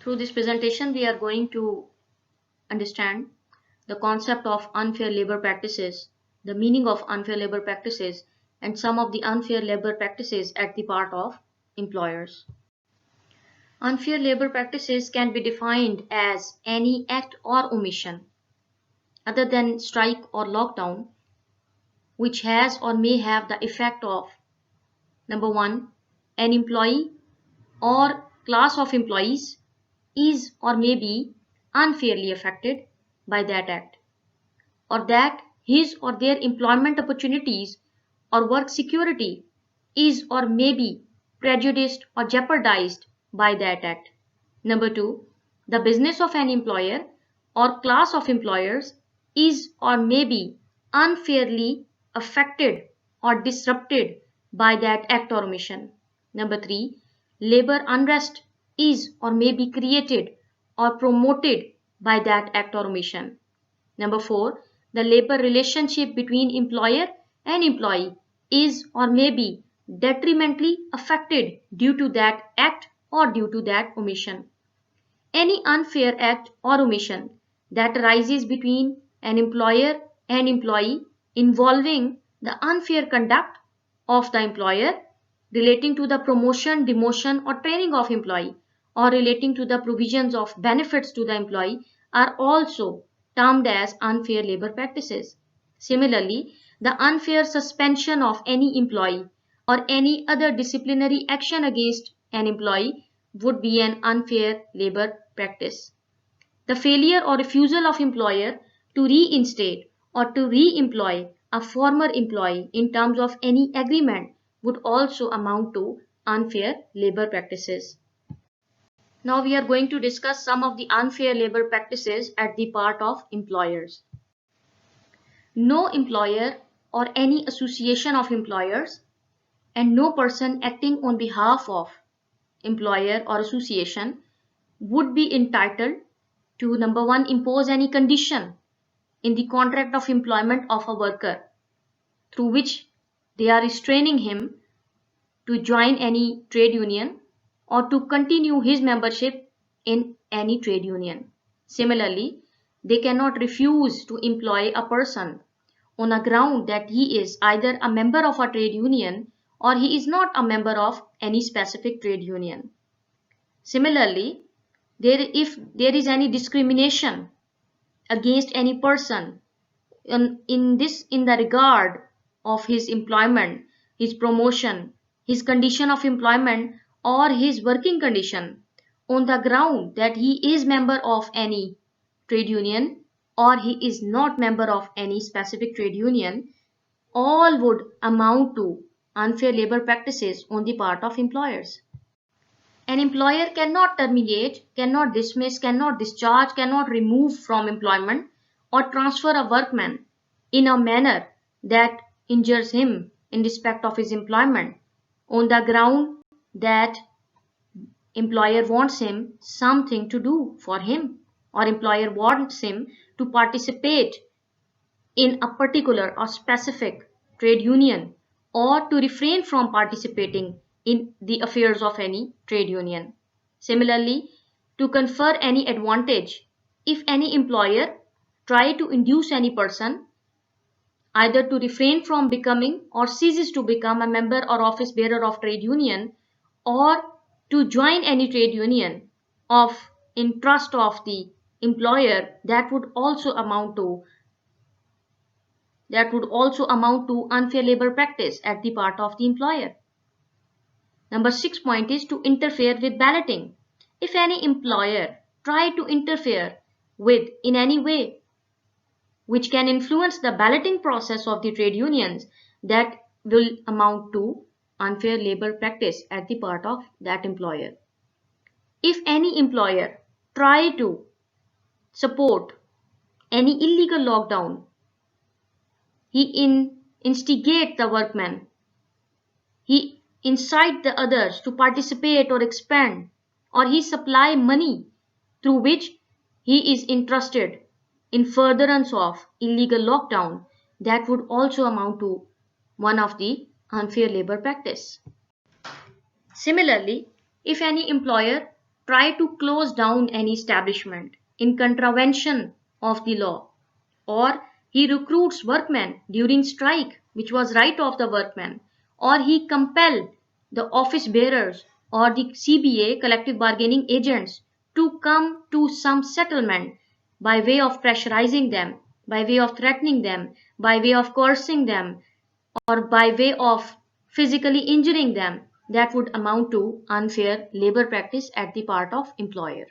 Through this presentation, we are going to understand the concept of unfair labor practices, the meaning of unfair labor practices, and some of the unfair labor practices at the part of employers. Unfair labor practices can be defined as any act or omission, other than strike or lockdown, which has or may have the effect of number one, an employee or class of employees is or may be unfairly affected by that act, or that his or their employment opportunities or work security is or may be prejudiced or jeopardized by that act. Number two, the business of an employer or class of employers is or may be unfairly affected or disrupted by that act or omission. Number three, labor unrest is or may be created or promoted by that act or omission. Number four, the labor relationship between employer and employee is or may be detrimentally affected due to that act or due to that omission. Any unfair act or omission that arises between an employer and employee involving the unfair conduct of the employer relating to the promotion, demotion, or training of employee or relating to the provisions of benefits to the employee are also termed as unfair labor practices. Similarly, the unfair suspension of any employee or any other disciplinary action against an employee would be an unfair labor practice. The failure or refusal of employer to reinstate or to re-employ a former employee in terms of any agreement would also amount to unfair labor practices. Now we are going to discuss some of the unfair labor practices at the part of employers. No employer or any association of employers and no person acting on behalf of employer or association would be entitled to number one, impose any condition in the contract of employment of a worker through which they are restraining him to join any trade union or to continue his membership in any trade union. Similarly, they cannot refuse to employ a person on a ground that he is either a member of a trade union or he is not a member of any specific trade union. Similarly, if there is any discrimination against any person in the regard of his employment, his promotion, his condition of employment, or his working condition on the ground that he is member of any trade union or he is not member of any specific trade union, all would amount to unfair labor practices on the part of employers. An employer cannot terminate, cannot dismiss, cannot discharge, cannot remove from employment or transfer a workman in a manner that injures him in respect of his employment on the ground that employer wants him something to do for him or employer wants him to participate in a particular or specific trade union or to refrain from participating in the affairs of any trade union. Similarly, to confer any advantage if any employer try to induce any person either to refrain from becoming or ceases to become a member or office bearer of trade union or to join any trade union of interest of the employer, that would also amount to unfair labor practice at the part of the employer. Number 6 point is to interfere with balloting. If any employer try to interfere with in any way which can influence the balloting process of the trade unions, that will amount to unfair labor practice at the part of that employer. If any employer try to support any illegal lockdown, he instigate the workmen, he incite the others to participate or expand, or he supply money through which he is interested in furtherance of illegal lockdown, that would also amount to one of the unfair labor practice. Similarly, if any employer try to close down any establishment in contravention of the law, or he recruits workmen during strike, which was right of the workmen, or he compel the office bearers or the CBA collective bargaining agents to come to some settlement by way of pressurizing them, by way of threatening them, by way of coercing them, or by way of physically injuring them, that would amount to unfair labor practice at the part of employer.